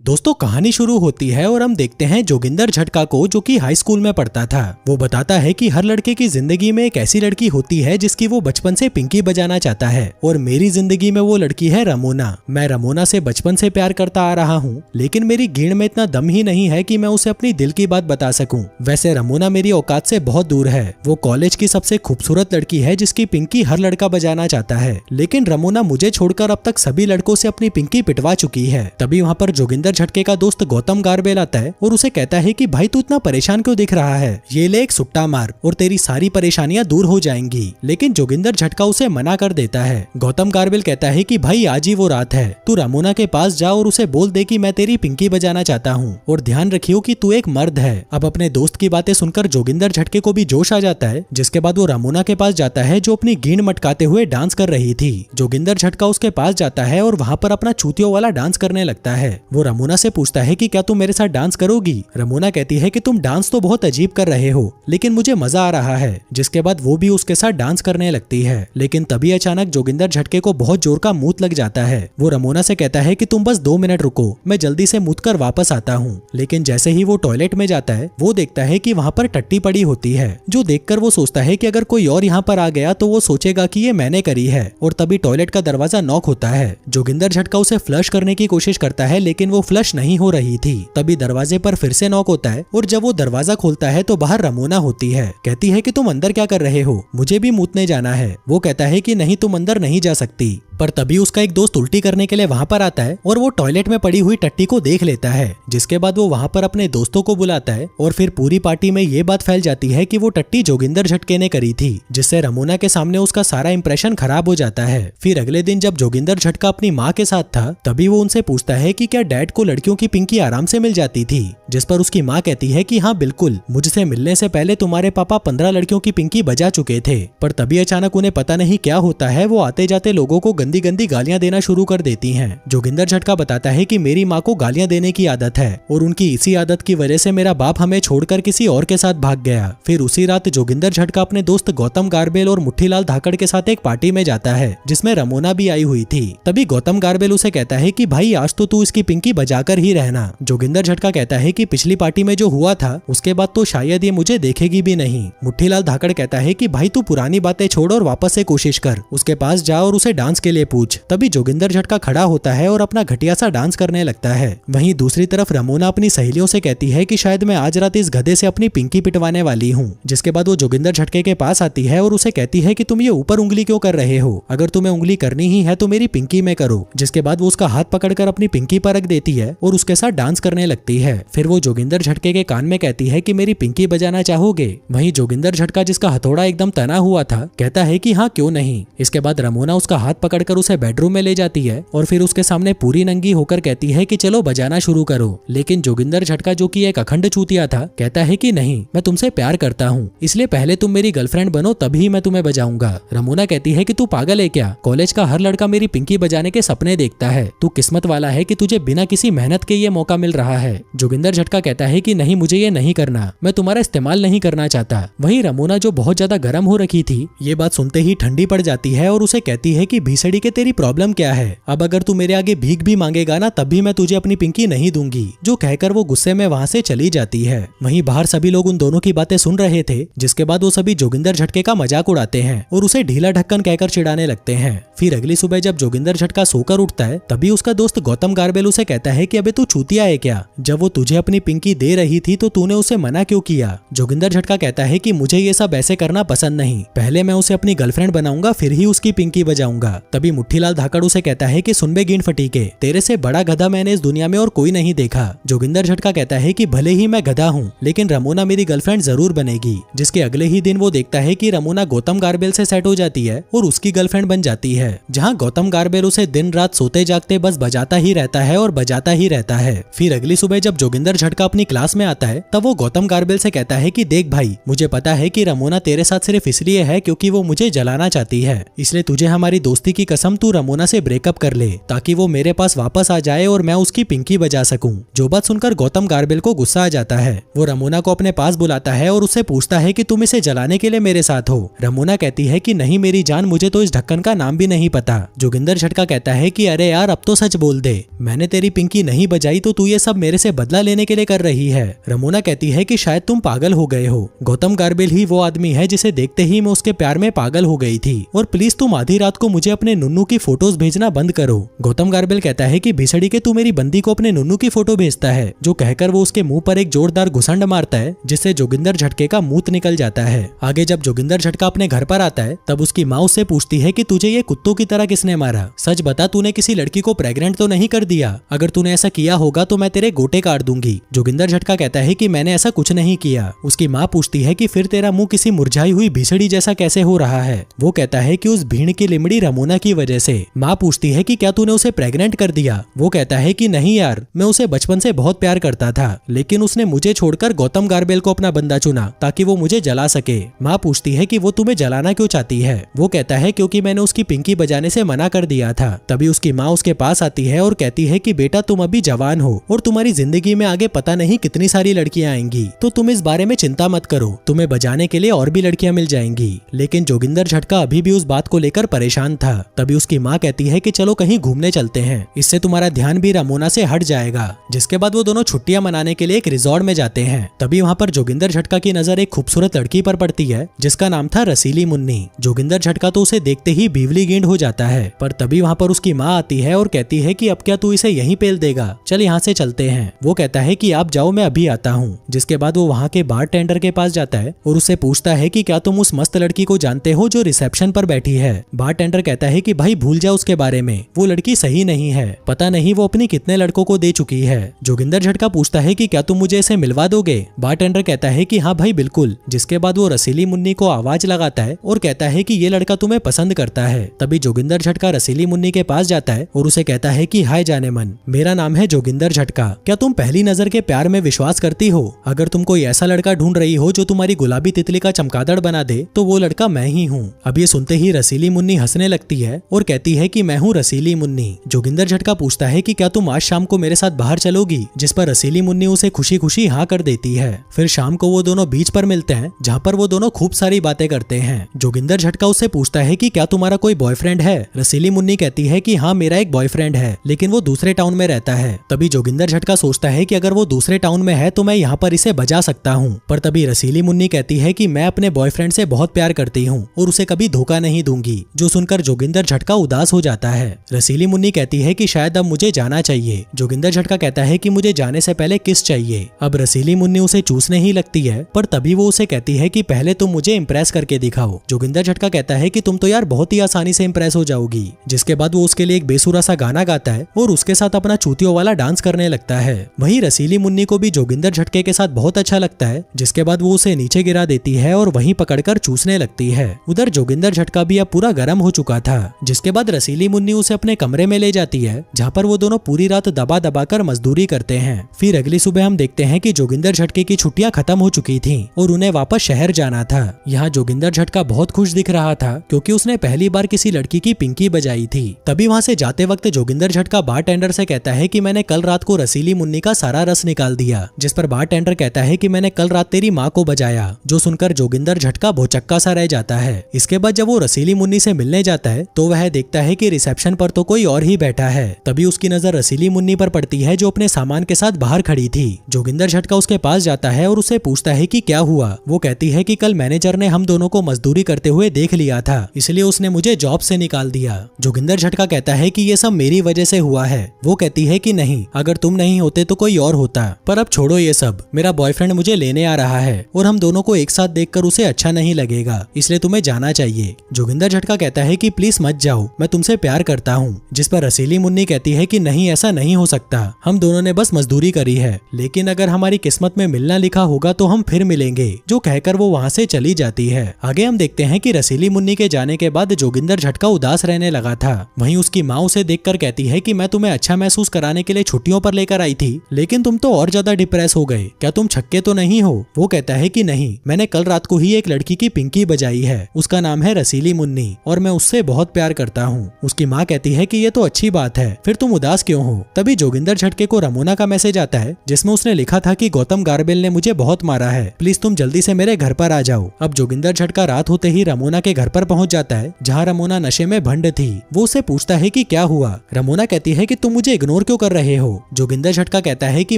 दोस्तों कहानी शुरू होती है और हम देखते हैं जोगिंदर झटका को, जो कि हाई स्कूल में पढ़ता था। वो बताता है कि हर लड़के की जिंदगी में एक ऐसी लड़की होती है जिसकी वो बचपन से पिंकी बजाना चाहता है, और मेरी जिंदगी में वो लड़की है रमोना। मैं रमोना से बचपन से प्यार करता आ रहा हूँ, लेकिन मेरी गीण में इतना दम ही नहीं है कि मैं उसे अपनी दिल की बात बता सकूं। वैसे रमोना मेरी औकात से बहुत दूर है। वो कॉलेज की सबसे खूबसूरत लड़की है जिसकी पिंकी हर लड़का बजाना चाहता है, लेकिन रमोना मुझे छोड़कर अब तक सभी लड़कों से अपनी पिंकी पिटवा चुकी है। तभी वहाँ पर जोगिंदर झटके का दोस्त गौतम गारबेल आता है और उसे कहता है कि भाई तू इतना परेशान क्यों दिख रहा है, ये ले एक सुट्टा मार और तेरी सारी परेशानियां दूर हो जाएंगी। लेकिन जोगिंदर झटका उसे मना कर देता है। गौतम गारबेल कहता है कि भाई आज ही वो रात है, तू रमोना के पास जा और उसे बोल दे कि मैं तेरी पिंकी बजाना चाहता हूँ, और ध्यान रखियो कि तू एक मर्द है। अब अपने दोस्त की बातें सुनकर जोगिंदर झटके को भी जोश आ जाता है, जिसके बाद वो रमोना के पास जाता है जो अपनी गीण मटकाते हुए डांस कर रही थी। जोगिंदर झटका उसके पास जाता है और वहाँ पर अपना चूतियों वाला डांस करने लगता है। वो रमोना से पूछता है कि क्या तुम मेरे साथ डांस करोगी। रमोना कहती है कि तुम डांस तो बहुत अजीब कर रहे हो, लेकिन मुझे मजा आ रहा है। जिसके बाद वो भी उसके साथ डांस करने लगती है, लेकिन तभी अचानक जोगिंदर झटके को बहुत जोर का मूत लग जाता है। वो रमोना से कहता है कि तुम बस 2 मिनट रुको, मैं जल्दी से मूत कर वापस आता हूँ। लेकिन जैसे ही वो टॉयलेट में जाता है, वो देखता है कि वहाँ पर टट्टी पड़ी होती है, जो देखकर वो सोचता है कि अगर कोई और यहाँ पर आ गया तो वो सोचेगा कि ये मैंने करी है। और तभी टॉयलेट का दरवाजा नॉक होता है। जोगिंदर झटका उसे फ्लश करने की कोशिश करता है, लेकिन वो फ्लश नहीं हो रही थी। तभी दरवाजे पर फिर से नॉक होता है, और जब वो दरवाजा खोलता है तो बाहर रमोना होती है। कहती है कि तुम अंदर क्या कर रहे हो, मुझे भी मूतने जाना है। वो कहता है कि नहीं, तुम अंदर नहीं जा सकती। पर तभी उसका एक दोस्त उल्टी करने के लिए वहां पर आता है, और वो टॉयलेट में पड़ी हुई टट्टी को देख लेता है। जिसके बाद वो वहां पर अपने दोस्तों को बुलाता है, और फिर पूरी पार्टी में ये बात फैल जाती है कि वो टट्टी जोगिंदर झटके ने करी थी, जिससे रमोना के सामने उसका सारा इंप्रेशन खराब हो जाता है। फिर अगले दिन जब जोगिंदर झटका अपनी माँ के साथ था, तभी वो उनसे पूछता है कि क्या डैड को लड़कियों की पिंकी आराम से मिल जाती थी। जिस पर उसकी माँ कहती है कि हाँ बिल्कुल, मुझसे मिलने से पहले तुम्हारे पापा 15 लड़कियों की पिंकी बजा चुके थे। पर तभी अचानक उन्हें पता नहीं क्या होता है, वो आते जाते लोगों को गंदी गंदी गालियां देना शुरू कर देती हैं। जोगिंदर झटका बताता है कि मेरी माँ को गालियां देने की आदत है, और उनकी इसी आदत की वजह से मेरा बाप हमें छोड़कर किसी और के साथ भाग गया। फिर उसी रात जोगिंदर झटका अपने दोस्त गौतम गारबेल और मुट्ठीलाल धाकड़ के साथ एक पार्टी में जाता है, जिसमें रमोना भी आई हुई थी। तभी गौतम गारबेल उसे कहता है कि भाई आज तो तू इसकी पिंकी बजाकर ही रहना। जोगिंदर झटका कहता है कि पिछली पार्टी में जो हुआ था उसके बाद तो शायद ये मुझे देखेगी भी नहीं। मुट्ठीलाल धाकड़ कहता है कि भाई तू पुरानी बातें छोड़ और वापस से कोशिश कर, उसके पास जा और उसे डांस के लिए पूछ। तभी जोगिंदर झटका खड़ा होता है और अपना घटिया सा डांस करने लगता है। वहीं दूसरी तरफ रमोना अपनी सहेलियों से कहती है कि शायद मैं आज रात इस गधे से अपनी पिंकी पिटवाने वाली हूँ। जिसके बाद वो जोगिंदर झटके के पास आती है और उसे कहती है कि तुम ये ऊपर उंगली क्यों कर रहे हो, अगर तुम्हें उंगली करनी ही है तो मेरी पिंकी में करो। जिसके बाद वो उसका हाथ पकड़कर अपनी पिंकी पर रख देती है और उसके साथ डांस करने लगती है। फिर वो जोगिंदर झटके के कान में कहती है कि मेरी पिंकी बजाना चाहोगे। वहीं जोगिंदर झटका, जिसका हथौड़ा एकदम तना हुआ था, कहता है कि हाँ क्यों नहीं। इसके बाद रमोना उसका हाथ पकड़कर उसे बेडरूम में ले जाती है और फिर उसके सामने पूरी नंगी होकर कहती है कि चलो बजाना शुरू करो। लेकिन जोगिंदर झटका, जो कि एक अखंड चूतिया था, कहता है कि नहीं, मैं तुमसे प्यार करता हूँ, इसलिए पहले तुम मेरी गर्लफ्रेंड बनो तभी मैं तुम्हें बजाऊंगा। रमोना कहती है कि तू पागल है क्या, कॉलेज का हर लड़का मेरी पिंकी बजाने के सपने देखता है, तू किस्मत वाला है कि तुझे बिना किसी मेहनत के ये मौका मिल रहा है। जोगिंदर झटका कहता है कि नहीं, मुझे ये नहीं करना, मैं तुम्हारा इस्तेमाल नहीं करना चाहता। वहीं रमोना, जो बहुत ज्यादा गर्म हो रखी थी, ये बात सुनते ही ठंडी पड़ जाती है और उसे कहती है कि भीसड़ी के तेरी प्रॉब्लम क्या है, अब अगर तू मेरे आगे भीख भी मांगेगा ना तभी मैं तुझे अपनी पिंकी नहीं दूंगी। जो कहकर वो गुस्से में वहाँ से चली जाती है। वहीं बाहर सभी लोग उन दोनों की बातें सुन रहे थे, जिसके बाद वो सभी जोगिंदर झटके का मजाक उड़ाते हैं और उसे ढीला ढक्कन कहकर चिढ़ाने लगते हैं। फिर अगली सुबह जब जोगिंदर झटका सोकर उठता है, तभी उसका दोस्त गौतम गारबेल उसे कहता है कि अबे तू चूतिया है क्या, जब वो तुझे अपनी पिंकी दे रही थी तो तूने उसे मना क्यों किया। जोगिंदर झटका कहता है कि मुझे ये सब ऐसे करना पसंद नहीं, पहले मैं उसे अपनी गर्लफ्रेंड बनाऊंगा फिर ही उसकी पिंकी बजाऊंगा। तभी मुट्ठीलाल धाकड़ उसे कहता है कि सुन बे गीण फटी के, तेरे से बड़ा गधा मैंने इस दुनिया में और कोई नहीं देखा। जोगिंदर झटका कहता है कि भले ही मैं गधा हूँ, लेकिन रमोना मेरी गर्लफ्रेंड जरूर बनेगी। जिसके अगले ही दिन वो देखता है कि रमोना गौतम गारबेल से सेट हो जाती है और उसकी गर्लफ्रेंड बन जाती है, जहाँ गौतम गारबेल उसे दिन रात सोते जागते बस बजाता ही रहता है और बजाता ही रहता है। फिर अगली सुबह जब जोगिंदर झटका अपनी क्लास में आता है, तब वो गौतम गारबेल से कहता है कि देख भाई, मुझे पता है कि रमोना तेरे साथ सिर्फ इसलिए है क्योंकि वो मुझे जलाना चाहती है, इसलिए तुझे हमारी दोस्ती की कसम तू रमोना से ब्रेकअप कर ले ताकि वो मेरे पास वापस आ जाए और मैं उसकी पिंकी बजा सकूं। जो बात सुनकर गौतम गारबेल को गुस्सा आ जाता है। वो रमोना को अपने पास बुलाता है और उससे पूछता है कि तुम इसे जलाने के लिए मेरे साथ हो। रमोना कहती है कि नहीं मेरी जान, मुझे तो इस ढक्कन का नाम भी नहीं पता। जोगिंदर झटका कहता है कि अरे यार अब तो सच बोल दे, मैंने तेरी पिंकी पिंकी नहीं बजाई तो तू ये सब मेरे से बदला लेने के लिए कर रही है। रमोना कहती है कि शायद तुम पागल हो गए हो। गौतम गार्बेल ही वो आदमी है जिसे देखते ही मैं उसके प्यार में पागल हो गई थी, और प्लीज तुम आधी रात को मुझे अपने नुन्नू की फोटोज भेजना बंद करो। गौतम गार्बेल कहता है कि भिसड़ी के तू मेरी बंदी को अपने नुन्नू की फोटो भेजता है। जो कहकर वो उसके मुंह पर एक जोरदार घुसंड मारता है, जिससे जोगिंदर झटके का मूत निकल जाता है। आगे जब जोगिंदर झटका अपने घर पर आता है तब उसकी माँ उससे पूछती है कि तुझे ये कुत्तों की तरह किसने मारा, सच बता तूने किसी लड़की को प्रेग्नेंट तो नहीं कर दिया? अगर तूने ऐसा किया होगा तो मैं तेरे गोटे काट दूंगी। जोगिंदर झटका कहता है कि मैंने ऐसा कुछ नहीं किया। उसकी माँ पूछती है कि फिर तेरा मुंह किसी मुरझाई हुई भिसड़ी जैसा कैसे हो रहा है? वो कहता है कि उस भीड़ की लिमड़ी रमोना की वजह से। माँ पूछती है कि क्या तूने उसे प्रेग्नेंट कर दिया? वो कहता है कि नहीं यार, मैं उसे बचपन से बहुत प्यार करता था, लेकिन उसने मुझे छोड़कर गौतम गार्बेल को अपना बंदा चुना ताकि वो मुझे जला सके। माँ पूछती है कि वो तुम्हें जलाना क्यों चाहती है? वो कहता है क्योंकि मैंने उसकी पिंकी बजाने से मना कर दिया था। तभी उसकी माँ उसके पास आती है और कहती है कि बेटा तुम अभी जवान हो और तुम्हारी जिंदगी में आगे पता नहीं कितनी सारी लड़कियां आएंगी, तो तुम इस बारे में चिंता मत करो, तुम्हें बजाने के लिए और भी लड़कियां मिल जाएंगी। लेकिन जोगिंदर झटका अभी भी उस बात को लेकर परेशान था। तभी उसकी माँ कहती है कि चलो कहीं घूमने चलते हैं, इससे तुम्हारा ध्यान भी रमोना से हट जाएगा। जिसके बाद वो दोनों छुट्टियां मनाने के लिए एक रिजॉर्ट में जाते हैं। तभी वहाँ पर जोगिंदर झटका की नजर एक खूबसूरत लड़की पर पड़ती है जिसका नाम था रसीली मुन्नी। जोगिंदर झटका तो उसे देखते ही बीवली गेंड हो जाता है, पर तभी वहाँ पर उसकी माँ आती है और कहती है कि अब क्या तू इसे यहीं पेल देगा, चल यहाँ से चलते हैं। वो कहता है कि आप जाओ, मैं अभी आता हूँ। जिसके बाद वो वहाँ के बार टेंडर के पास जाता है और उससे पूछता है कि क्या तुम उस मस्त लड़की को जानते हो जो रिसेप्शन पर बैठी है? बार टेंडर कहता है कि भाई भूल जाओ उसके बारे में, वो लड़की सही नहीं है, पता नहीं वो अपनी कितने लड़कों को दे चुकी है। जोगिंदर झटका पूछता है कि क्या तुम मुझे इसे मिलवा दोगे? बार टेंडर कहता है कि हाँ भाई बिल्कुल। जिसके बाद वो रसीली मुन्नी को आवाज लगाता है और कहता है कि ये लड़का तुम्हें पसंद करता है। तभी जोगिंदर झटका रसीली मुन्नी के पास जाता है और उसे कहता है कि हाय जाने मन, मेरा नाम है जोगिंदर झटका, क्या तुम पहली नजर के प्यार में विश्वास करती हो? अगर तुम कोई ऐसा लड़का ढूंढ रही हो जो तुम्हारी गुलाबी तितली का चमगादड़ बना दे तो वो लड़का मैं ही हूँ। अब ये सुनते ही रसीली मुन्नी हंसने लगती है और कहती है कि मैं हूँ रसीली मुन्नी। जोगिंदर झटका पूछता है कि क्या तुम आज शाम को मेरे साथ बाहर चलोगी? जिस पर रसीली मुन्नी उसे खुशी खुशी हाँ कर देती है। फिर शाम को वो दोनों बीच पर मिलते हैं जहाँ पर वो दोनों खूब सारी बातें करते हैं। जोगिंदर झटका उससे पूछता है कि क्या तुम्हारा कोई बॉयफ्रेंड है? रसीली मुन्नी कहती है कि हाँ मेरा एक बॉयफ्रेंड है, लेकिन वो दूसरे टाउन में रहता है। तभी जोगिंदर झटका सोचता है कि अगर वो दूसरे टाउन में है तो मैं यहाँ पर इसे बजा सकता हूँ। पर तभी रसीली मुन्नी कहती है कि मैं अपने बॉयफ्रेंड से बहुत प्यार करती हूँ और उसे कभी धोखा नहीं दूंगी। जो सुनकर जोगिंदर झटका उदास हो जाता है। रसीली मुन्नी कहती है कि शायद अब मुझे जाना चाहिए। जोगिंदर झटका कहता है कि मुझे जाने से पहले किस चाहिए। अब रसीली मुन्नी उसे चूसने ही लगती है, पर तभी वो उसे कहती है कि पहले तुम मुझे इम्प्रेस करके दिखाओ। जोगिंदर झटका कहता है कि तुम तो यार बहुत ही आसानी से इम्प्रेस हो जाओगी। जिसके बाद वो उसके लिए एक बेसुरा सा गाना गाता है और उसके साथ अपना चूतियों वाला डांस करने लगता है। वहीं रसीली मुन्नी को भी जोगिंदर झटके के साथ बहुत अच्छा लगता है। जिसके बाद वो उसे नीचे गिरा देती है और वहीं पकड़कर चूसने लगती है। उधर जोगिंदर झटका भी अब पूरा गर्म हो चुका था। जिसके बाद रसीली मुन्नी उसे अपने कमरे में ले जाती है जहाँ पर वो दोनों पूरी रात दबा दबा कर मजदूरी करते हैं। फिर अगली सुबह हम देखते हैं कि जोगिंदर झटके की छुट्टियां खत्म हो चुकी थीं और उन्हें वापस शहर जाना था। यहाँ जोगिंदर झटका बहुत खुश दिख रहा था क्योंकि उसने पहली बार किसी लड़की की पिंकी बजाई थी। तभी वहाँ से जाते वक्त जोगिंदर झटका बार टेंडर से कहता है कि मैंने कल रात को रसीली मुन्नी का सारा रस निकाल दिया। जिस पर बार टेंडर कहता है कि मैंने कल रात तेरी माँ को बजाया। जो सुनकर जोगिंदर झटका भौचक्का सा रह जाता है। इसके बाद जब वो रसीली मुन्नी से मिलने जाता है तो वह देखता है कि रिसेप्शन पर तो कोई और ही बैठा है। तभी उसकी नजर रसीली मुन्नी पर पड़ती है जो अपने सामान के साथ बाहर खड़ी थी। जोगिंदर झटका उसके पास जाता है और उससे पूछता है कि क्या हुआ। वो कहती है कि कल मैनेजर ने हम दोनों को मजदूरी करते हुए देख लिया था, इसलिए उसने मुझे जॉब से निकाल दिया। जोगिंदर झटका कहता है कि ये सब मेरी वजह से हुआ है। वो कहती है कि नहीं, अगर तुम नहीं होते तो कोई और होता। पर अब छोड़ो ये सब, मेरा बॉयफ्रेंड मुझे लेने आ रहा है और हम दोनों को एक साथ देखकर उसे अच्छा नहीं लगेगा, इसलिए तुम्हें जाना चाहिए। जोगिंदर झटका कहता है कि प्लीज मत जाओ, मैं तुमसे प्यार करता हूँ। जिस पर रसीली मुन्नी कहती है कि नहीं, ऐसा नहीं हो सकता, हम दोनों ने बस मजदूरी करी है, लेकिन अगर हमारी किस्मत में मिलना लिखा होगा तो हम फिर मिलेंगे। जो कहकर वो वहाँ से चली जाती है। आगे हम देखते हैं कि रसीली मुन्नी के जाने के बाद जोगिंदर झटका उदास रहने लगा था। वहीं उसकी माँ उसे देखकर कहती है कि मैं तुम्हें अच्छा महसूस कराने के लिए छुट्टियों पर लेकर आई थी, लेकिन तुम तो और ज्यादा डिप्रेस हो गए, क्या तुम छक्के तो नहीं हो? वो कहता है कि नहीं, मैंने कल रात को ही एक लड़की की पिंकी बजाई है, उसका नाम है रसीली मुन्नी और मैं उससे बहुत प्यार करता हूँ। उसकी माँ कहती है कि ये तो अच्छी बात है, फिर तुम उदास क्यों हो? तभी जोगिंदर झटके को रमोना का मैसेज आता है जिसमें उसने लिखा था कि गौतम गार्बेल ने मुझे बहुत मारा है, प्लीज तुम जल्दी से मेरे घर पर आ जाओ। अब जोगिंदर झटका रात होते ही रमोना के घर पर पहुंच जाता है जहाँ रमोना नशे में भंड थी। वो उससे पूछता है कि क्या हुआ। रमोना कहती है कि तुम मुझे इग्नोर इग्नोर क्यों कर रहे हो? जोगिंदर झटका कहता है कि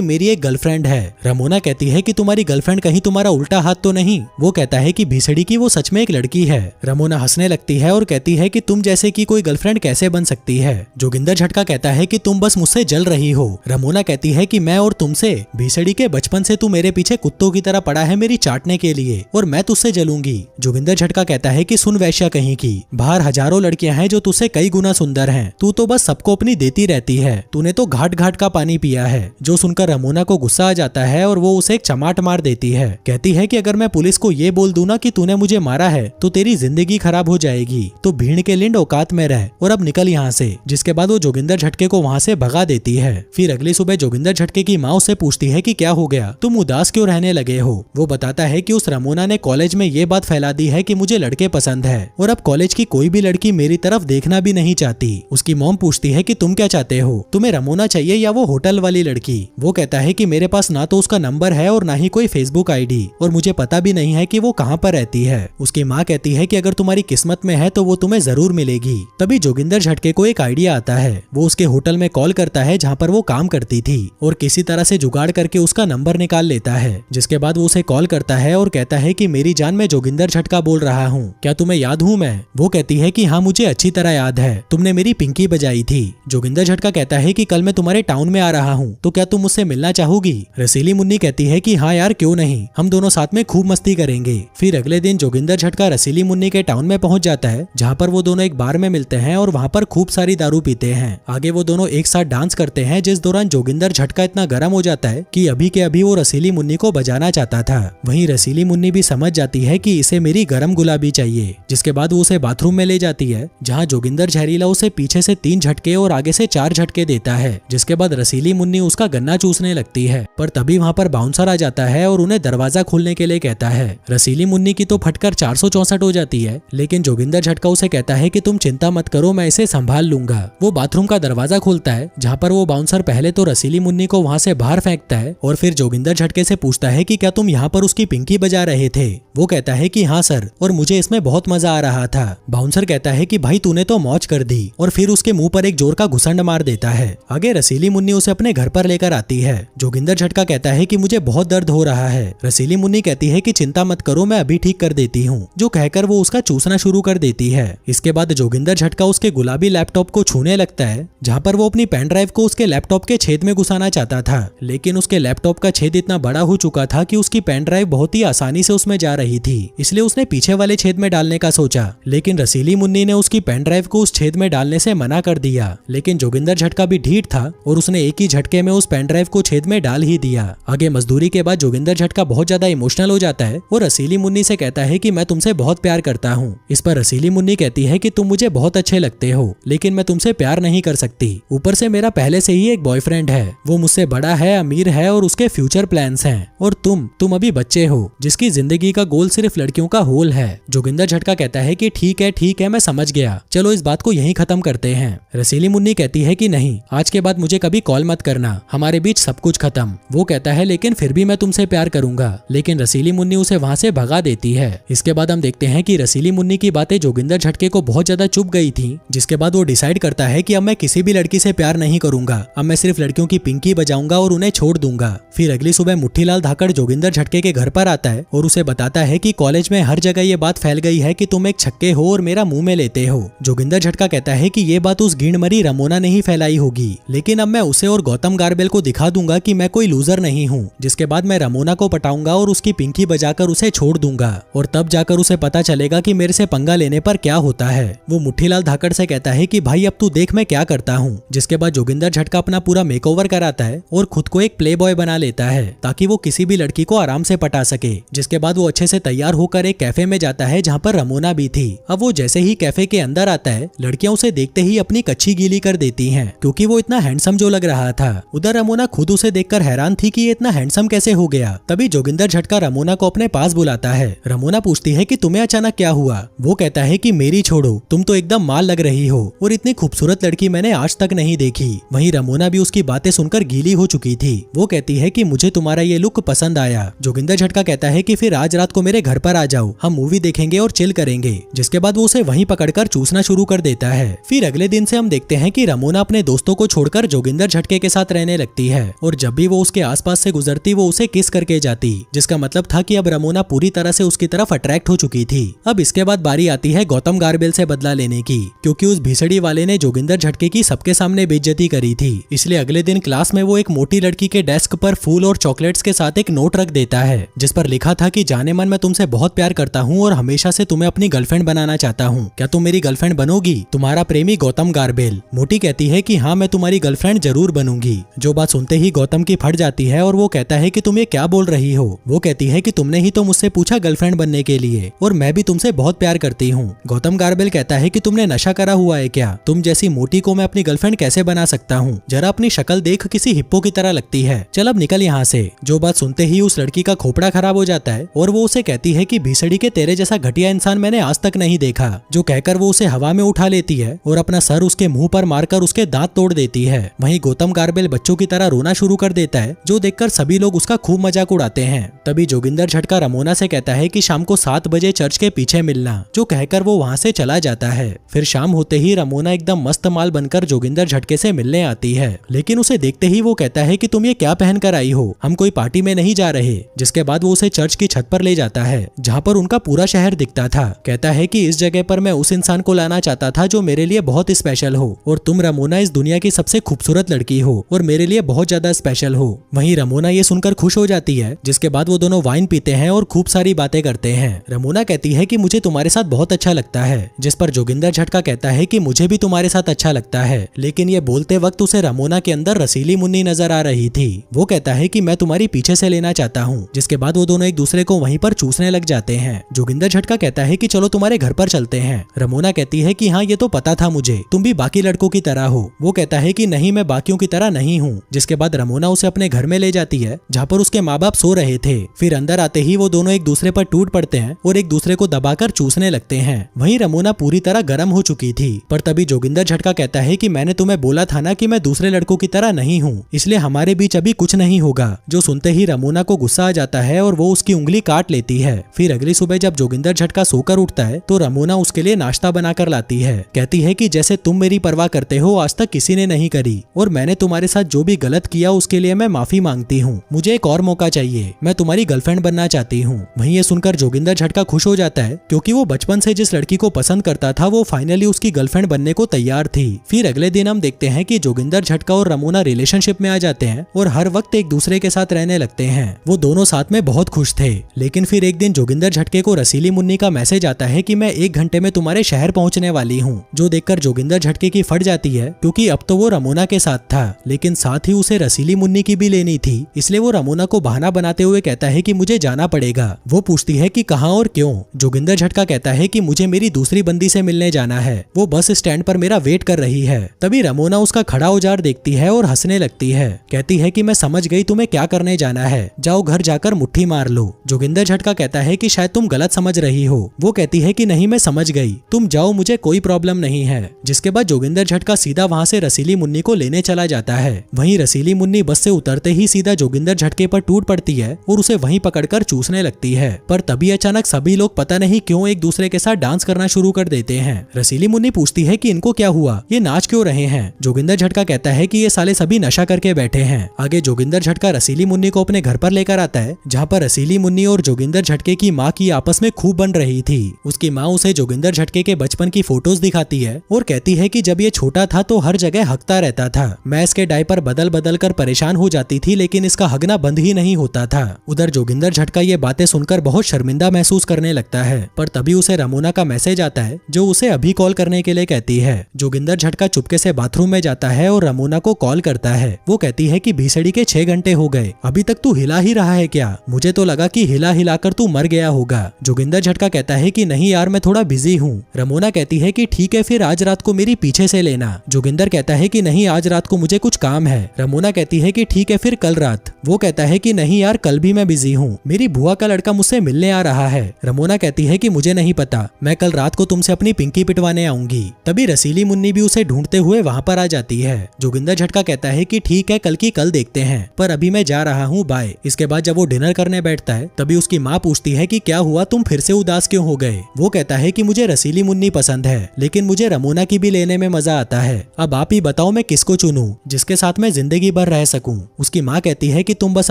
मेरी एक गर्लफ्रेंड है। रमोना कहती है कि तुम्हारी गर्लफ्रेंड कहीं तुम्हारा उल्टा हाथ तो नहीं? वो कहता है कि भीसड़ी की वो सच में एक लड़की है। रमोना हंसने लगती है और कहती है कि तुम जैसे की कोई गर्लफ्रेंड कैसे बन सकती है? जोगिंदर झटका कहता है कि तुम बस मुझसे जल रही हो। रमोना कहती है कि मैं और तुमसे? भीसड़ी के बचपन से तू मेरे पीछे कुत्तों की तरह पड़ा है मेरी चाटने के लिए, और मैं तुझसे जलूंगी। जोगिंदर झटका कहता है कि सुन वैश्या कहीं की, बाहर हजारों लड़कियां हैं जो तुझसे कई गुना सुंदर हैं, तू तो बस सबको अपनी देती रहती है, तूने तो घाट घाट का पानी पिया है। जो सुनकर रमोना को गुस्सा आ जाता है और वो उसे एक चमाट मार देती है। कहती है कि अगर मैं पुलिस को ये बोल दूं ना कि तूने मुझे मारा है तो तेरी जिंदगी खराब हो जाएगी, तो भीड़ के लिंड औकात में रह और अब निकल यहाँ से। जिसके बाद वो जोगिंदर झटके को वहाँ से भगा देती है। फिर अगली सुबह जोगिंदर झटके की माँ उससे पूछती है कि क्या हो गया, तुम उदास क्यों रहने लगे हो? वो बताता है कि उस रमोना ने कॉलेज में ये बात फैला दी है कि मुझे लड़के पसंद है और अब कॉलेज की कोई भी लड़की मेरी तरफ देखना भी नहीं चाहती। उसकी मॉम पूछती है कि तुम क्या चाहते हो, तुम्हें रमोना चाहिए या वो होटल वाली लड़की? वो कहता है कि मेरे पास ना तो उसका नंबर है और ना ही कोई फेसबुक आईडी, और मुझे पता भी नहीं है कि वो कहाँ पर रहती है। उसकी माँ कहती है कि अगर तुम्हारी किस्मत में है तो वो तुम्हें जरूर मिलेगी। तभी जोगिंदर झटके को एक आइडिया आता है। वो उसके होटल में कॉल करता है जहाँ पर वो काम करती थी और किसी तरह से जुगाड़ करके उसका नंबर निकाल लेता है। जिसके बाद वो उसे कॉल करता है और कहता है कि मेरी जान, मैं जोगिंदर झटका बोल रहा हूँ, क्या तुम्हें याद हूँ मैं? वो कहती है कि हाँ मुझे अच्छी तरह याद है, तुमने मेरी पिंकी बजाई थी। जोगिंदर झटका कहता है कि कल मैं तुम्हारे टाउन में आ रहा हूँ, तो क्या तुम मुझसे मिलना चाहोगी? रसीली मुन्नी कहती है कि हाँ यार क्यों नहीं, हम दोनों साथ में खूब मस्ती करेंगे। फिर अगले दिन जोगिंदर झटका रसीली मुन्नी के टाउन में पहुंच जाता है, जहाँ पर वो दोनों एक बार में मिलते हैं और वहाँ पर खूब सारी दारू पीते हैं। आगे वो दोनों एक साथ डांस करते हैं, जिस दौरान जोगिंदर झटका इतना गर्म हो जाता है कि अभी के अभी वो रसीली मुन्नी को बजाना चाहता था। वहीं रसीली मुन्नी भी समझ जाती है कि इसे मेरी गरम गुलाबी चाहिए। जिसके बाद वो उसे बाथरूम में ले जाती है, जहाँ जोगिंदर जहरीला उसे पीछे से 3 झटके और आगे से 4 झटके देता है। जिसके बाद रसीली मुन्नी उसका गन्ना चूसने लगती है, पर तभी वहाँ पर बाउंसर आ जाता है और उन्हें दरवाजा खोलने के लिए कहता है। रसीली मुन्नी की तो फटकर 464 हो जाती है, लेकिन जोगिंदर झटका उसे कहता है कि तुम चिंता मत करो, मैं इसे संभाल लूंगा। वो बाथरूम का दरवाजा खोलता है, जहाँ पर वो बाउंसर पहले तो रसीली मुन्नी को वहाँ से बाहर फेंकता है और फिर जोगिंदर झटके से पूछता है कि क्या तुम यहाँ पर उसकी पिंकी बजा रहे थे? वो कहता है कि हाँ सर, और मुझे इसमें बहुत मजा आ रहा था। बाउंसर कहता है कि भाई तूने तो मौज कर दी, और फिर उसके मुंह पर एक जोर का घुसंड मार देता है। आगे रसीली मुन्नी उसे अपने घर पर लेकर आती है। जोगिंदर झटका कहता है कि मुझे बहुत दर्द हो रहा है। रसीली मुन्नी कहती है कि चिंता मत करो, मैं अभी ठीक कर देती हूँ, जो कहकर वो उसका चूसना शुरू कर देती है। इसके बाद जोगिंदर झटका उसके गुलाबी लैपटॉप को छूने लगता है, जहाँ पर वो अपनी पेन ड्राइव को उसके लैपटॉप के छेद में घुसाना चाहता था, लेकिन उसके लैपटॉप का छेद इतना बड़ा हो चुका था कि उसकी पेन ड्राइव बहुत ही आसानी से उसमें जा रही थी। इसलिए उसने पीछे वाले छेद में डालने का सोचा, लेकिन रसीली मुन्नी ने उसकी पेन ड्राइव को उस छेद में डालने से मना कर दिया। लेकिन जोगिंदर झटका भी ढीठ था और उसने एक ही झटके में उस पेन ड्राइव को छेद में डाल ही दिया। आगे मजदूरी के बाद जोगिंदर झटका बहुत ज्यादा इमोशनल हो जाता है और रसीली मुन्नी से कहता है कि मैं तुमसे बहुत प्यार करता हूँ। इस पर रसीली मुन्नी कहती है कि तुम मुझे बहुत अच्छे लगते हो, लेकिन मैं तुमसे प्यार नहीं कर सकती। ऊपर से मेरा पहले से ही एक बॉयफ्रेंड है, वो मुझसे बड़ा है, अमीर है और उसके फ्यूचर प्लान्स हैं, और तुम अभी बच्चे हो जिसकी जिंदगी का गोल सिर्फ लड़कियों का होल है। जोगिंदर झटका कहता है कि ठीक है मैं समझ गया, चलो इस बात को यहीं खत्म करते हैं। रसीली मुन्नी कहती है कि नहीं, आज के बाद मुझे कभी कॉल मत करना, हमारे बीच सब कुछ खत्म। वो कहता है लेकिन फिर भी मैं तुमसे प्यार करूंगा, लेकिन रसीली मुन्नी उसे वहाँ से भगा देती है। इसके बाद हम देखते हैं कि रसीली मुन्नी की बातें जोगिंदर झटके को बहुत ज्यादा चुभ गई थी, जिसके बाद वो डिसाइड करता है कि अब मैं किसी भी लड़की से प्यार नहीं करूंगा, अब मैं सिर्फ लड़कियों की पिंकी बजाऊंगा और उन्हें छोड़ दूंगा। फिर अगली सुबह मुट्ठीलाल धाकड़ जोगिंदर झटके के घर पर आता है और उसे बताता है कि कॉलेज में हर जगह ये बात फैल गई है कि तुम एक छक्के हो और मेरा मुंह में लेते हो। जोगिंदर झटका कहता है कि ये बात उस गींडमरी रमोना ने ही फैलाई होगी, लेकिन अब मैं उसे और गौतम गार्बेल को दिखा दूंगा कि मैं कोई लूजर नहीं हूँ। जिसके बाद मैं रमोना को पटाऊंगा और उसकी पिंकी बजाकर उसे छोड़ दूंगा, और तब जाकर उसे पता चलेगा कि मेरे से पंगा लेने पर क्या होता है। वो मुट्ठीलाल धाकड़ से कहता है कि भाई अब तू देख मैं क्या करता हूँ। जिसके बाद जोगिंदर झटका अपना पूरा मेकओवर कराता है और खुद को एक प्ले बॉय बना लेता है, ताकि वो किसी भी लड़की को आराम से पटा सके। जिसके बाद वो अच्छे से तैयार होकर एक कैफे में जाता है, जहाँ पर रमोना भी थी। अब वो जैसे ही कैफे के अंदर आता है, लड़कियां उसे देखते ही अपनी कच्ची गीली कर देती हैं, क्योंकि वो इतना हैंडसम जो लग रहा था। उधर रमोना खुद उसे देखकर हैरान थी कि ये इतना हैंडसम कैसे हो गया। तभी जोगिंदर झटका रमोना को अपने पास बुलाता है। रमोना पूछती है कि तुम्हें अचानक क्या हुआ। वो कहता है कि मेरी छोड़ो, तुम तो एकदम माल लग रही हो और इतनी खूबसूरत लड़की मैंने आज तक नहीं देखी। वहीं रमोना भी उसकी बातें सुनकर गीली हो चुकी थी। वो कहती है कि मुझे तुम्हारा ये लुक पसंद आया। जोगिंदर झटका कहता है कि फिर आज रात को मेरे घर पर आ जाओ, हम मूवी देखेंगे और चिल करेंगे। जिसके बाद वो उसे वहीं पकड़कर चूसना शुरू कर देता है। फिर अगले दिन से हम देखते हैं कि रमोना अपने दोस्तों को छोड़कर जोगिंदर झटके के साथ रहने लगती है और जब भी वो उसके आसपास से गुजरती वो उसे किस करके जाती, जिसका मतलब था कि अब रमोना पूरी तरह से उसकी तरफ अट्रैक्ट हो चुकी थी। अब इसके बाद बारी आती है गौतम गार्बेल से बदला लेने की, क्योंकि उस भीसड़ी वाले ने जोगिंदर झटके की सबके सामने बेइज्जती करी थी। इसलिए अगले दिन क्लास में वो एक मोटी लड़की के डेस्क पर फूल और चॉकलेट्स के साथ एक नोट रख देता है, जिस पर लिखा था कि जाने मन मैं तुमसे बहुत प्यार करता हूँ और हमेशा से तुम्हें अपनी गर्लफ्रेंड बनाना चाहता हूँ, क्या तुम मेरी गर्लफ्रेंड बनोगी? तुम्हारा प्रेमी गौतम गार्बेल। मोटी कहती है कि हाँ मैं तुम्हारी गर्लफ्रेंड जरूर बनूंगी। जो बात सुनते ही गौतम की फट जाती है और वो कहता है कि तुम ये क्या बोल रही हो। वो कहती है कि तुमने ही तो मुझसे पूछा गर्लफ्रेंड बनने के लिए और मैं भी तुमसे बहुत प्यार करती हूँ। गौतम गार्बेल कहता है कि तुमने नशा करा हुआ है क्या? तुम जैसी मोटी को मैं अपनी गर्लफ्रेंड कैसे बना सकता हूँ? जरा अपनी शक्ल देख, किसी हिप्पो की तरह लगती है। चल अब निकल यहाँ से। जो बात सुनते ही उस लड़की का खोपड़ा खराब हो जाता है और वो उसे कहती है कि भीसड़ी के तेरे जैसा घटिया इंसान मैंने आज तक नहीं देखा। जो कहकर वो उसे हवा में उठा लेती है और अपना सर उसके मुंह पर मारकर उसके दांत तोड़ देती है। वहीं गौतम गार्बेल बच्चों की तरह रोना शुरू कर देता है, जो देखकर सभी लोग उसका खूब मजाक उड़ाते हैं। तभी जोगिंदर झटका रमोना से कहता है कि शाम को 7 बजे चर्च के पीछे मिलना। जो कहकर वो वहाँ से चला जाता है। फिर शाम होते ही रमोना एकदम मस्त माल बनकर जोगिंदर झटके से मिलने आती है, लेकिन उसे देखते ही वो कहता है कि तुम ये क्या पहन कर आई हो, हम कोई पार्टी में नहीं जा रहे। जिसके बाद वो उसे चर्च की छत पर ले जाता है, जहाँ पर उनका पूरा शहर दिखता था। कहता है कि इस जगह पर मैं उस इंसान को लाना चाहता था जो मेरे लिए बहुत स्पेशल हो, और तुम रमोना इस दुनिया की सबसे खूबसूरत लड़की हो और मेरे लिए बहुत ज्यादा स्पेशल हो। वहीं रमोना ये सुनकर खुश हो जाती है। जिसके बाद वो दोनों वाइन पीते हैं और खूब सारी बातें करते हैं। रमोना कहती है कि मुझे तुम्हारे साथ बहुत अच्छा लगता है, जिस पर जोगिंदर झटका कहता है कि मुझे भी तुम्हारे साथ अच्छा लगता है। लेकिन ये बोलते वक्त उसे रमोना के अंदर रसीली मुन्नी नजर आ रही थी। वो कहता है कि मैं तुम्हारी पीछे से लेना चाहता हूँ। जिसके बाद वो दोनों एक दूसरे को वहीं पर चूसने लग जाते हैं। जोगिंदर झटका कहता है कि चलो तुम्हारे घर पर चलते हैं। रमोना कहती है कि हाँ ये तो पता था मुझे, तुम भी बाकी लड़कों की तरह हो। वो कहता है कि नहीं मैं बाकियों की तरह नहीं हूँ। जिसके बाद रमोना उसे अपने घर में ले जाती है, जहाँ पर उसके माँ बाप सो रहे थे। फिर अंदर आते ही वो दोनों एक दूसरे पर टूट पड़ते हैं और एक दूसरे को दबाकर चूसने लगते हैं। वहीं रमोना पूरी तरह गर्म हो चुकी थी, पर तभी जोगिंदर झटका कहता है कि मैंने तुम्हें बोला था ना कि मैं दूसरे लड़कों की तरह नहीं हूँ, इसलिए हमारे बीच अभी कुछ नहीं होगा। जो सुनते ही रमोना को गुस्सा आ जाता है और वो उसकी उंगली काट लेती है। फिर अगली सुबह जब जोगिंदर झटका सोकर उठता है तो रमोना उसके लिए नाश्ता बनाकर लाती है। कहती है कि जैसे तुम मेरी परवाह करते हो आज तक किसी ने नहीं करी, और मैंने तुम्हारे साथ जो भी गलत किया उसके लिए मैं माफी मांगती हूँ। मुझे एक और मौका चाहिए, मैं तुम्हारी गर्लफ्रेंड बनना चाहती हूँ। वहीं ये सुनकर जोगिंदर झटका खुश हो जाता है, क्योंकि वो बचपन से जिस लड़की को पसंद करता था वो फाइनली उसकी गर्लफ्रेंड बनने को तैयार थी। फिर अगले दिन हम देखते हैं कि जोगिंदर झटका और रमोना रिलेशनशिप में आ जाते हैं और हर वक्त एक दूसरे के साथ रहने लगते हैं। वो दोनों साथ में बहुत खुश थे। लेकिन फिर एक दिन जोगिंदर झटके को रसीली मुन्नी का मैसेज आता है कि मैं 1 घंटे में तुम्हारे शहर पहुंचने वाली हूँ। जो देखकर जोगिंदर झटके की फट जाती है, क्योंकि अब तो वो रमोना के साथ था, लेकिन साथ ही उसे रसीली मुन्नी की भी लेनी थी। इसलिए वो रमोना को बहाना बनाते हुए कहता है कि मुझे जाना पड़ेगा। वो पूछती है कि कहाँ और क्यों। जोगिंदर झटका कहता है कि मुझे मेरी दूसरी बंदी से मिलने जाना है, वो बस स्टैंड पर मेरा वेट कर रही है। तभी रमोना उसका खड़ा औजार देखती है और हंसने लगती है। कहती है कि मैं समझ गई तुम्हें क्या करने जाना है, जाओ घर जाकर मुट्ठी मार लो। जोगिंदर झटका कहता है कि शायद तुम गलत समझ रही हो। वो कहती है कि नहीं मैं समझ गई, तुम जाओ मुझे कोई प्रॉब्लम नहीं है। जिसके बाद जोगिंदर झटका सीधा वहाँ से रसीली मुन्नी को लेने चला जाता है। वहीं रसीली मुन्नी बस से उतरते ही सीधा जोगिंदर झटके पर टूट पड़ती है और उसे वहीं पकड़कर चूसने लगती है। पर तभी अचानक सभी लोग पता नहीं क्यों एक दूसरे के साथ डांस करना शुरू कर देते हैं। रसीली मुन्नी पूछती है कि इनको क्या हुआ, ये नाच क्यों रहे हैं। जोगिंदर झटका कहता है कि ये साले सभी नशा करके बैठे हैं। आगे जोगिंदर झटका रसीली मुन्नी को अपने घर पर लेकर आता है, जहाँ पर रसीली मुन्नी और जोगिंदर झटके की माँ की आपस में खूब बन रही थी। उसकी माँ उसे जोगिंदर झटके के बचपन की फोटोज दिखाती है और कहती है कि जब ये छोटा था तो हर जगह हगता रहता था। मैं इसके डायपर बदल बदल कर परेशान हो जाती थी, लेकिन इसका हगना बंद ही नहीं होता था। उधर जोगिंदर झटका ये बातें सुनकर बहुत शर्मिंदा महसूस करने लगता है। पर तभी उसे रमोना का मैसेज आता है, जो उसे अभी कॉल करने के लिए कहती है। जोगिंदर झटका चुपके से बाथरूम में जाता है और रमोना को कॉल करता है। वो कहती है कि भीसड़ी के 6 घंटे हो गए, अभी तक तू हिला ही रहा है क्या? मुझे तो लगा कि हिला हिलाकर तू मर गया होगा। जोगिंदर झटका कहता है कि नहीं यार मैं थोड़ा बिजी हूँ। रमोना कहती है कि ठीक है फिर आज रात को मेरी पीछे से लेना। जोगिंदर कहता है कि नहीं आज रात को मुझे कुछ काम है। रमोना कहती है कि ठीक है फिर कल रात। वो कहता है कि नहीं यार कल भी मैं बिजी हूँ, मेरी बुआ का लड़का मुझसे मिलने आ रहा है। रमोना कहती है कि मुझे नहीं पता, मैं कल रात को तुमसे अपनी पिंकी पिटवाने आऊंगी। तभी रसीली मुन्नी भी उसे ढूंढते हुए वहाँ पर आ जाती है। जोगिंदर झटका कहता है कि ठीक है कल की कल देखते हैं, पर अभी मैं जा रहा हूँ, बाय। इसके बाद जब वो डिनर करने बैठता है तभी उसकी माँ पूछती है कि क्या हुआ, तुम फिर से उदास क्यों हो गए। वो कहता है कि मुझे रसीली मुन्नी पसंद है, लेकिन मुझे रमोना की भी लेने में मजा आता है। अब आप ही बताओ मैं किसको चुनूं जिसके साथ मैं जिंदगी भर रह सकूं। उसकी माँ कहती है कि तुम बस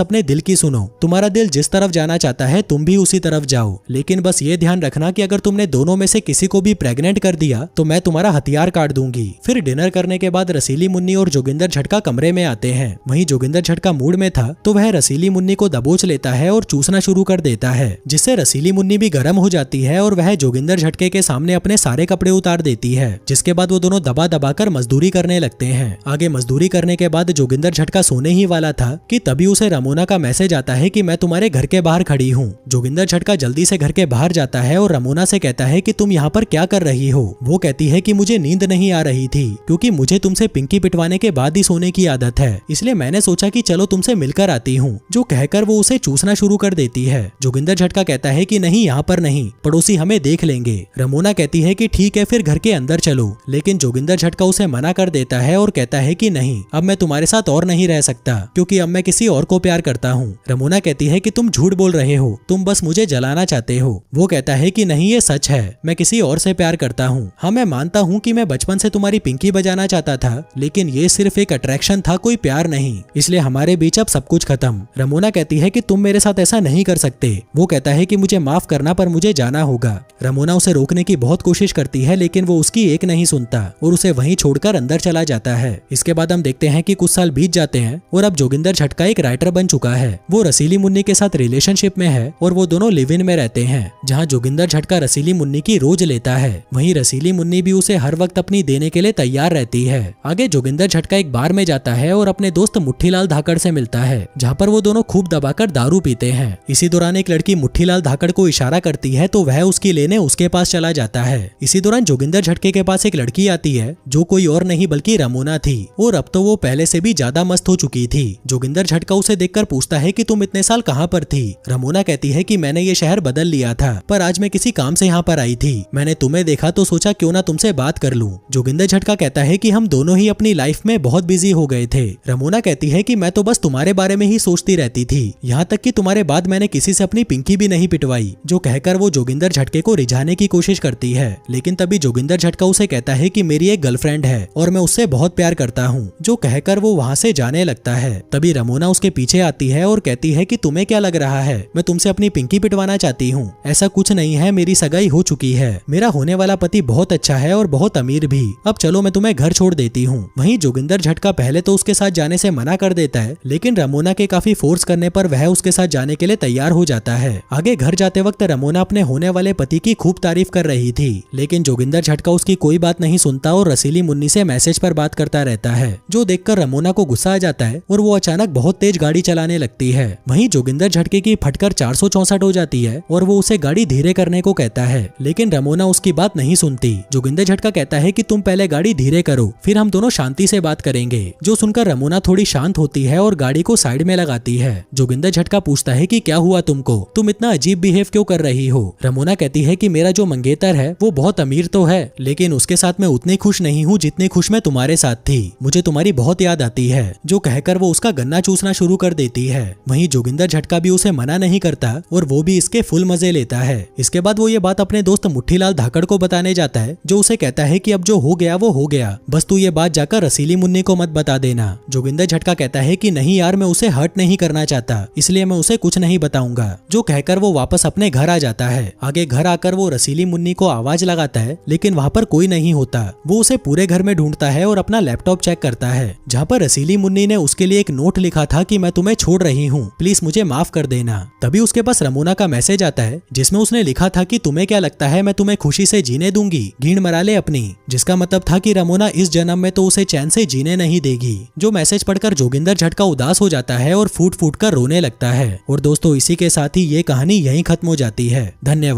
अपने दिल की सुनो, तुम्हारा दिल जिस तरफ जाना चाहता है तुम भी उसी तरफ जाओ, लेकिन बस ये ध्यान रखना कि अगर तुमने दोनों में से किसी को भी प्रेग्नेंट कर दिया तो मैं तुम्हारा हथियार काट दूंगी। फिर डिनर करने के बाद रसीली मुन्नी और जोगिंदर झटका कमरे में आते हैं। वहीं जोगिंदर झटका मूड में था तो वह रसीली मुन्नी को दबोच लेता है और चूसना शुरू कर देता है, जिससे रसीली मुन्नी भी गर्म हो जाती है और वह जोगिंदर झटके के सामने अपने सारे कपड़े उतार देती है, जिसके बाद वो दोनों दबा दबा कर मजदूरी करने लगते हैं। आगे मजदूरी करने के बाद जोगिंदर झटका सोने ही वाला था कि तभी उसे रमोना का मैसेज आता है कि मैं तुम्हारे घर के बाहर खड़ी हूँ। जोगिंदर झटका जल्दी से घर के बाहर जाता है और रमोना से कहता है कि तुम यहाँ पर क्या कर रही हो। वो कहती है कि मुझे नींद नहीं आ रही थी क्योंकि मुझे तुमसे पिंकी पिटवाने के बाद ही सोने की आदत है, इसलिए मैंने सोचा कि चलो तुमसे मिलकर आती हूँ। जो कहकर वो उसे चूसना शुरू कर देती है। जोगिंदर झटका कहता है कि नहीं, यहाँ पर नहीं, पड़ोसी हमें देख लेंगे। रमोना कहती है कि ठीक है फिर घर के अंदर चलो, लेकिन जोगिंदर झटका उसे मना कर देता है और कहता है कि नहीं, अब मैं तुम्हारे साथ और नहीं रह सकता क्योंकि अब मैं किसी और को प्यार करता हूँ। रमोना कहती है कि तुम झूठ बोल रहे हो, तुम बस मुझे जलाना चाहते हो। वो कहता है कि नहीं, ये सच है, मैं किसी और से प्यार करता हूँ। हाँ, मैं मानता हूँ कि मैं बचपन से तुम्हारी पिंकी बजाना चाहता था, लेकिन ये सिर्फ एक अट्रैक्शन था, कोई प्यार नहीं, इसलिए हमारे बीच अब सब कुछ खत्म। रमोना कहती है कि तुम मेरे साथ ऐसा नहीं कर सकते। वो कहता है कि मुझे माफ करना पर मुझे जाना होगा। रमोना उसे रोकने की बहुत कोशिश करती है, लेकिन वो उसकी एक नहीं सुनता और उसे वहीं छोड़कर अंदर चला जाता है। इसके बाद हम देखते हैं कि कुछ साल बीत जाते हैं और अब जोगिंदर झटका एक राइटर बन चुका है। वो रसीली मुन्नी के साथ रिलेशनशिप में है और वो दोनों लिव इन में रहते हैं, जहाँ जोगिंदर झटका रसीली मुन्नी की रोज लेता है, वहीं रसीली मुन्नी भी उसे हर वक्त अपनी देने के लिए तैयार रहती है। आगे जोगिंदर झटका एक बार में जाता है और अपने दोस्त मुट्ठीलाल धाकड़ से मिलता है, जहाँ पर वो दोनों खूब दबाकर दारू पीते हैं। इसी दौरान एक लड़की मुट्ठीलाल धाकड़ को इशारा करती है तो वह उसकी लेने उसके पास चला जाता है। इसी दौरान जोगिंदर झटके के पास एक लड़की आती है जो कोई और नहीं बल्कि रमोना थी और अब तो वो पहले से भी ज्यादा मस्त हो चुकी थी। जोगिंदर झटका उसे देखकर पूछता है कि तुम इतने साल कहाँ पर थी। रमोना कहती है कि मैंने ये शहर बदल लिया था, पर आज मैं किसी काम से यहाँ पर आई थी। मैंने तुम्हें देखा तो सोचा क्यों ना तुमसे बात कर लूं। जोगिंदर झटका कहता है कि हम दोनों ही अपनी लाइफ में बहुत बिजी हो गए थे। रमोना कहती है कि मैं तो बस तुम्हारे बारे में ही सोचती रहती थी, यहाँ तक कि तुम्हारे बाद मैंने किसी से अपनी पिंकी भी नहीं पिटवाई। जो कहकर वो जोगिंदर झटके को रिझाने की कोशिश करती है, लेकिन तभी जोगिंदर झटका उसे कहता है कि मेरी एक गर्लफ्रेंड है और मैं उससे बहुत प्यार करता हूँ। जो कहकर वो वहाँ से जाने लगता है। तभी रमोना उसके पीछे आती है और कहती है कि तुम्हें क्या लग रहा है मैं तुमसे अपनी पिंकी पिटवाना चाहती हूँ? ऐसा कुछ नहीं है, मेरी सगाई हो चुकी है, मेरा होने वाला पति बहुत अच्छा है और बहुत अमीर भी। अब चलो मैं तुम्हें घर छोड़ देती हूँ। वहीं जोगिंदर झटका पहले तो उसके साथ जाने से मना कर देता है, लेकिन रमोना के काफी फोर्स करने पर वह उसके साथ जाने के लिए तैयार हो जाता है। आगे घर जाते वक्त रमोना अपने होने वाले पति की खूब तारीफ कर रही थी, लेकिन जोगिंदर झटका उसकी कोई बात नहीं सुनता और रसीली मुन्नी से मैसेज पर बात करता रहता है, जो देखकर रमोना को गुस्सा आ जाता है और वो अचानक बहुत तेज गाड़ी चलाने लगती है। वहीं जोगिंदर झटके की फटकर 464 हो जाती है और वो उसे गाड़ी धीरे करने को कहता है, लेकिन रमोना उसकी बात नहीं सुनती। जोगिंदर झटका कहता है कि तुम पहले गाड़ी धीरे करो, फिर हम दोनों शांति से बात करेंगे। जो सुनकर रमोना थोड़ी शांत होती है और गाड़ी को साइड में लगाती है। जोगिंदर झटका पूछता है कि क्या हुआ तुमको, तुम इतना अजीब बिहेव क्यों कर रही हो? रमोना कहती है कि मेरा जो मंगेतर है वो बहुत अमीर तो है, लेकिन उसके साथ मैं उतनी खुश नहीं हूँ जितनी खुश मैं तुम्हारे साथ थी। मुझे तुम्हारी बहुत याद आती है। जो कहकर वो उसका गन्ना चूसना शुरू कर देती है। वहीं जोगिंदर झटका भी उसे मना नहीं करता और वो भी इसके फुल मजे लेता है। इसके बाद वो ये बात अपने दोस्त मुट्ठीलाल धाकड़ को बताने जाता है, जो उसे कहता है कि अब जो हो गया वो हो गया, बस तू ये बात जाकर रसीली मुन्नी को मत बता देना। जोगिंदर झटका कहता है कि नहीं यार, मैं उसे हर्ट नहीं करना चाहता, इसलिए मैं उसे कुछ नहीं बताऊंगा। जो कहकर वो वापस अपने घर आ जाता है। आगे घर आकर वो रसीली मुन्नी को आवाज लगाता है, लेकिन वहाँ पर कोई नहीं होता। वो उसे पूरे घर में ढूंढता है और अपना लैपटॉप चेक करता है, जहाँ पर रसीली मुन्नी ने उसके लिए एक नोट लिखा था कि मैं तुम्हें छोड़ रही हूँ, प्लीज मुझे माफ कर देना। तभी उसके पास रमोना का मैसेज आता है, जिसमें उसने लिखा था कि तुम्हें क्या लगता है मैं तुम्हें खुशी से जीने दूंगी, गीण मरा ले अपनी। जिसका मतलब था कि रमोना इस जन्म में तो उसे चैन से जीने नहीं देगी। जो मैसेज पढ़कर जोगिंदर झटका उदास हो जाता है और फूट फूट कर रोने लगता है। और दोस्तों, इसी के साथ ही ये कहानी यहीं खत्म हो जाती है। धन्यवाद।